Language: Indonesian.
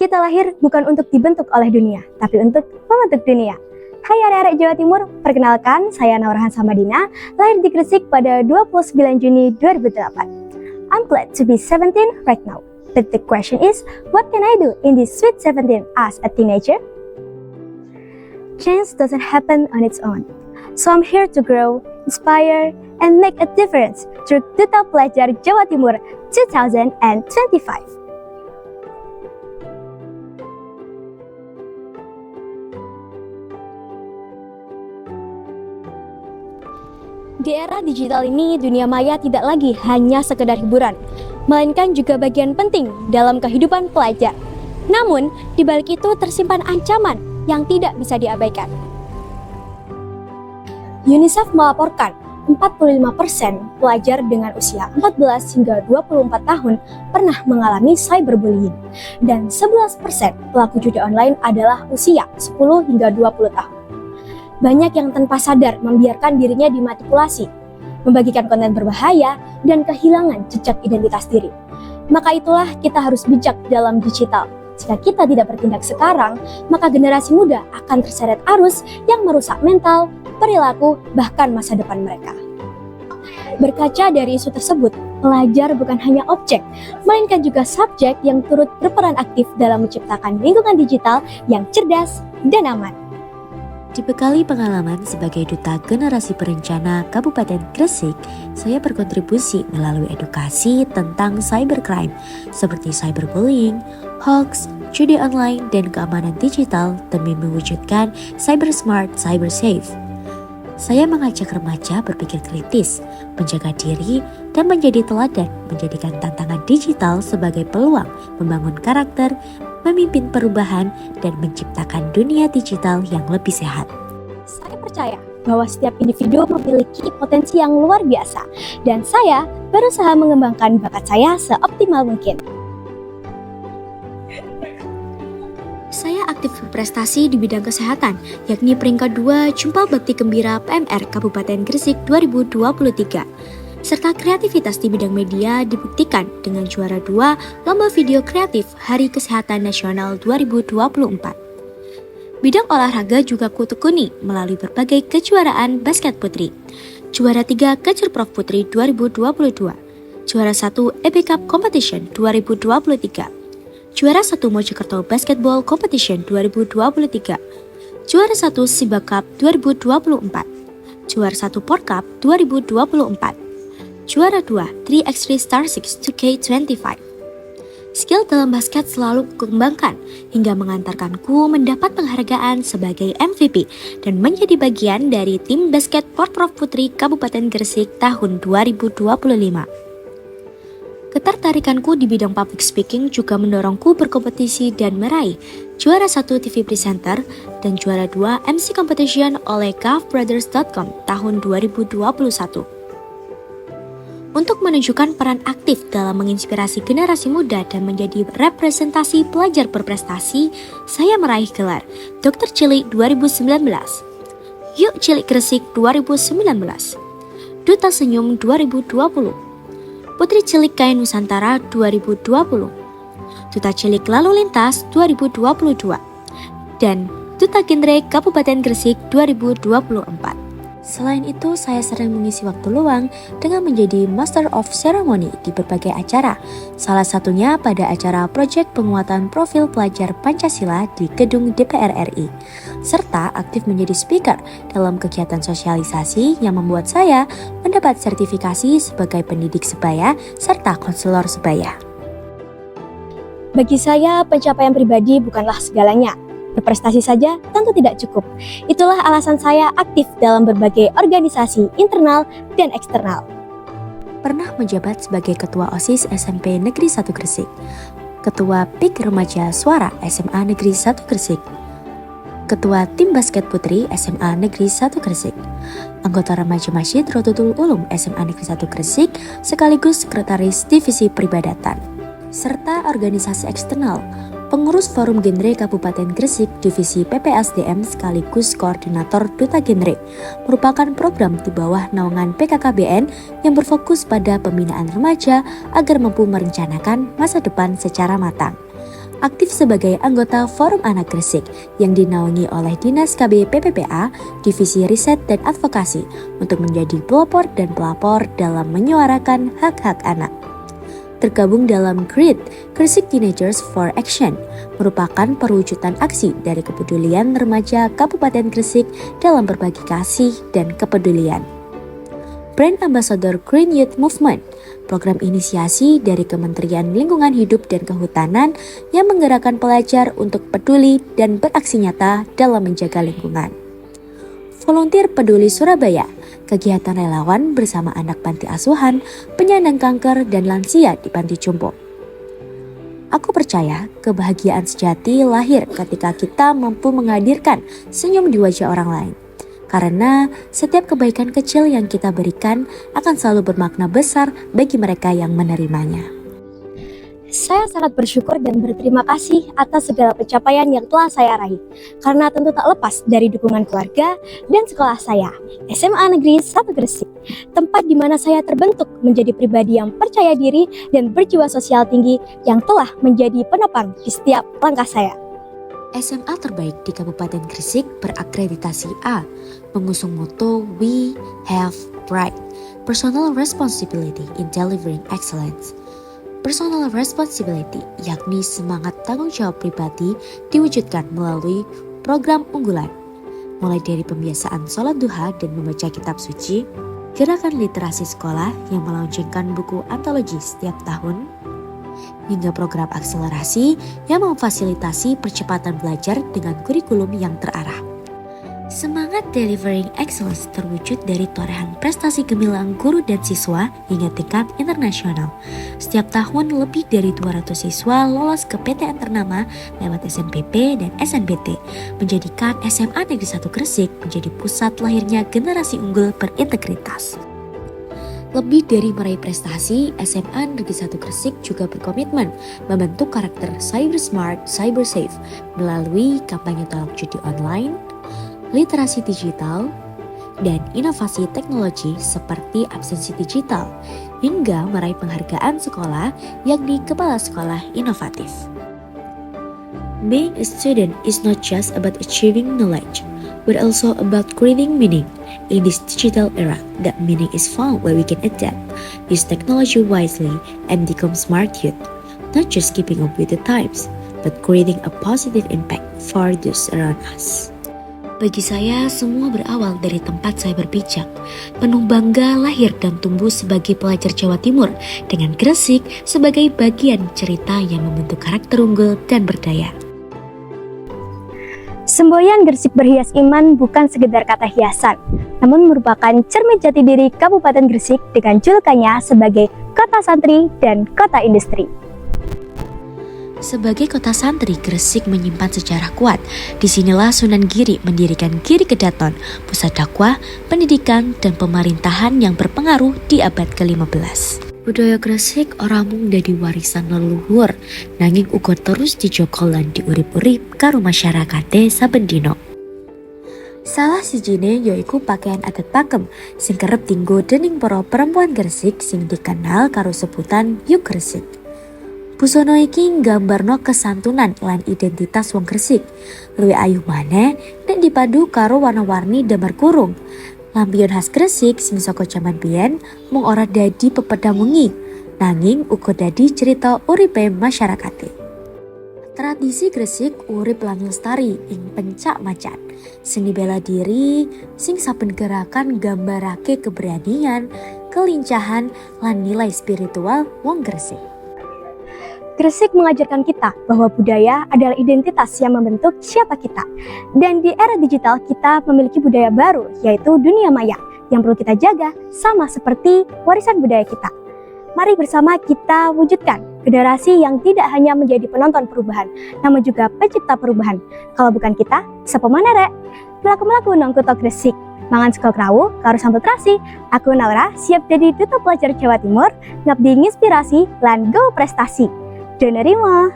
Kita lahir bukan untuk dibentuk oleh dunia, tapi untuk membentuk dunia. Hai arek-arek Jawa Timur, perkenalkan saya Naurahan Samadina, lahir di Gresik pada 29 Juni 2008. I'm glad to be 17 right now. But the question is, what can I do in this sweet 17 as a teenager? Change doesn't happen on its own. So I'm here to grow, inspire, and make a difference through Duta Pelajar Jawa Timur 2025. Di era digital ini, dunia maya tidak lagi hanya sekedar hiburan, melainkan juga bagian penting dalam kehidupan pelajar. Namun, di balik itu tersimpan ancaman yang tidak bisa diabaikan. UNICEF melaporkan 45% pelajar dengan usia 14 hingga 24 tahun pernah mengalami cyberbullying, dan 11% pelaku judi online adalah usia 10 hingga 20 tahun. Banyak yang tanpa sadar membiarkan dirinya dimanipulasi, membagikan konten berbahaya, dan kehilangan jejak identitas diri. Maka itulah kita harus bijak dalam digital. Jika kita tidak bertindak sekarang, maka generasi muda akan terseret arus yang merusak mental, perilaku, bahkan masa depan mereka. Berkaca dari isu tersebut, pelajar bukan hanya objek, melainkan juga subjek yang turut berperan aktif dalam menciptakan lingkungan digital yang cerdas dan aman. Dibekali pengalaman sebagai Duta Generasi Perencana Kabupaten Gresik, saya berkontribusi melalui edukasi tentang cybercrime seperti cyberbullying, hoax, judi online, dan keamanan digital demi mewujudkan cyber smart, cyber safe. Saya mengajak remaja berpikir kritis, menjaga diri, dan menjadi teladan, menjadikan tantangan digital sebagai peluang membangun karakter, memimpin perubahan, dan menciptakan dunia digital yang lebih sehat. Saya percaya bahwa setiap individu memiliki potensi yang luar biasa, dan saya berusaha mengembangkan bakat saya seoptimal mungkin. Saya aktif berprestasi di bidang kesehatan, yakni peringkat 2 Jumpa Bakti Gembira PMR Kabupaten Gresik 2023. Serta kreativitas di bidang media dibuktikan dengan juara 2 Lomba Video Kreatif Hari Kesehatan Nasional 2024. Bidang olahraga juga kutekuni melalui berbagai kejuaraan basket putri. Juara 3 Kecurprof Putri 2022, juara 1 EB Cup Competition 2023, juara 1 Mojokerto Basketball Competition 2023, juara 1 Siba Cup 2024, juara 1 Porcup 2024, juara 2 3x3 Star 6 2K25. Skill dalam basket selalu kukembangkan hingga mengantarkanku mendapat penghargaan sebagai MVP dan menjadi bagian dari tim basket Porprov Putri Kabupaten Gresik tahun 2025. Ketertarikanku di bidang public speaking juga mendorongku berkompetisi dan meraih juara 1 TV Presenter dan juara 2 MC Competition oleh CAFBrothers.com tahun 2021. Untuk menunjukkan peran aktif dalam menginspirasi generasi muda dan menjadi representasi pelajar berprestasi, saya meraih gelar Dr. Cilik 2019, Yuk Cilik Gresik 2019, Duta Senyum 2020, Putri Cilik Kain Nusantara 2020, Duta Cilik Lalu Lintas 2022, dan Duta Genre Kabupaten Gresik 2024. Selain itu, saya sering mengisi waktu luang dengan menjadi Master of Ceremony di berbagai acara, salah satunya pada acara Proyek Penguatan Profil Pelajar Pancasila di Gedung DPR RI, serta aktif menjadi speaker dalam kegiatan sosialisasi yang membuat saya mendapat sertifikasi sebagai pendidik sebaya serta konselor sebaya. Bagi saya, pencapaian pribadi bukanlah segalanya. Berprestasi saja tentu tidak cukup. Itulah alasan saya aktif dalam berbagai organisasi internal dan eksternal. Pernah menjabat sebagai Ketua OSIS SMP Negeri 1 Gresik, Ketua PIK Remaja Suara SMA Negeri 1 Gresik, Ketua Tim Basket Putri SMA Negeri 1 Gresik, anggota Remaja Masjid Rotutul Ulum SMA Negeri 1 Gresik, sekaligus Sekretaris Divisi Peribadatan, serta organisasi eksternal, pengurus Forum Genre Kabupaten Gresik Divisi PPSDM sekaligus Koordinator Duta Genre, merupakan program di bawah naungan PKKBN yang berfokus pada pembinaan remaja agar mampu merencanakan masa depan secara matang. aktif sebagai anggota Forum Anak Gresik yang dinaungi oleh Dinas KB PPPA, Divisi Riset dan Advokasi untuk menjadi pelopor dan pelapor dalam menyuarakan hak-hak anak. Tergabung dalam GRIT, Gresik Teenagers for Action, merupakan perwujudan aksi dari kepedulian remaja Kabupaten Gresik dalam berbagi kasih dan kepedulian. Brand Ambassador Green Youth Movement, program inisiasi dari Kementerian Lingkungan Hidup dan Kehutanan yang menggerakkan pelajar untuk peduli dan beraksi nyata dalam menjaga lingkungan. Volunteer Peduli Surabaya, kegiatan relawan bersama anak panti asuhan, penyandang kanker dan lansia di Panti Jompo. Aku percaya kebahagiaan sejati lahir ketika kita mampu menghadirkan senyum di wajah orang lain. Karena setiap kebaikan kecil yang kita berikan akan selalu bermakna besar bagi mereka yang menerimanya. Saya sangat bersyukur dan berterima kasih atas segala pencapaian yang telah saya raih. Karena tentu tak lepas dari dukungan keluarga dan sekolah saya, SMA Negeri 1 Gresik. Tempat di mana saya terbentuk menjadi pribadi yang percaya diri dan berjiwa sosial tinggi yang telah menjadi penopang di setiap langkah saya. SMA terbaik di Kabupaten Gresik berakreditasi A, mengusung moto We Have Pride, Personal Responsibility in Delivering Excellence. Personal responsibility, yakni semangat tanggung jawab pribadi, diwujudkan melalui program unggulan, mulai dari pembiasaan sholat duha dan membaca kitab suci, gerakan literasi sekolah yang melaunchingkan buku antologi setiap tahun, hingga program akselerasi yang memfasilitasi percepatan belajar dengan kurikulum yang terarah. Semangat Delivering Excellence terwujud dari torehan prestasi gemilang guru dan siswa hingga tingkat internasional. Setiap tahun lebih dari 200 siswa lolos ke PTN ternama lewat SNPP dan SNBT, menjadikan SMA Negeri 1 Gresik menjadi pusat lahirnya generasi unggul berintegritas. Lebih dari meraih prestasi, SMA Negeri 1 Gresik juga berkomitmen membentuk karakter cyber smart, cyber safe melalui kampanye tolak judi online, literasi digital, dan inovasi teknologi seperti absensi digital, hingga meraih penghargaan sekolah yakni Kepala Sekolah Inovatif. Being a student is not just about achieving knowledge, but also about creating meaning. In this digital era, that meaning is found where we can adapt, use technology wisely, and become smart youth, not just keeping up with the times, but creating a positive impact for those around us. Bagi saya, semua berawal dari tempat saya berpijak. Penuh bangga lahir dan tumbuh sebagai pelajar Jawa Timur, dengan Gresik sebagai bagian cerita yang membentuk karakter unggul dan berdaya. Semboyan Gresik berhias iman bukan sekedar kata hiasan, namun merupakan cermin jati diri Kabupaten Gresik dengan julukannya sebagai Kota Santri dan Kota Industri. Sebagai kota santri, Gresik menyimpan sejarah kuat. Disinilah Sunan Giri mendirikan Giri Kedaton, pusat dakwah, pendidikan, dan pemerintahan yang berpengaruh di abad ke-15. Budaya Gresik ora mung dadi warisan leluhur, nanging uga terus dijogo lan diurip-urip karo masyarakate saben dina. Salah sijine yaiku pakaian adat pakem sing kerep dienggo dening para perempuan Gresik sing dikenal karo sebutan Yuk Gresik. Busana iki nggambarno kesantunan lan identitas wong Gresik. Luwih ayu maneh nek dipadu karo warna-warni damar kurung. Lampion khas Gresik sing saka jaman biyen mung ora dadi pepedang wengi, nanging uga dadi cerita uripe masyarakate. Tradisi Gresik urip lan lestari ing pencak macan. Seni bela diri sing saben gerakan gambarake keberanian, kelincahan lan nilai spiritual wong Gresik. Gresik mengajarkan kita bahwa budaya adalah identitas yang membentuk siapa kita. Dan di era digital kita memiliki budaya baru, yaitu dunia maya, yang perlu kita jaga sama seperti warisan budaya kita. Mari bersama kita wujudkan generasi yang tidak hanya menjadi penonton perubahan, namun juga pencipta perubahan. Kalau bukan kita, siapa mana rek? Melaku-melaku nang kota Gresik. Mangan sego krawu karo sambal terasi. Aku Naura, siap jadi duta pelajar Jawa Timur, ngabdi inspirasi lan go prestasi. Donerima.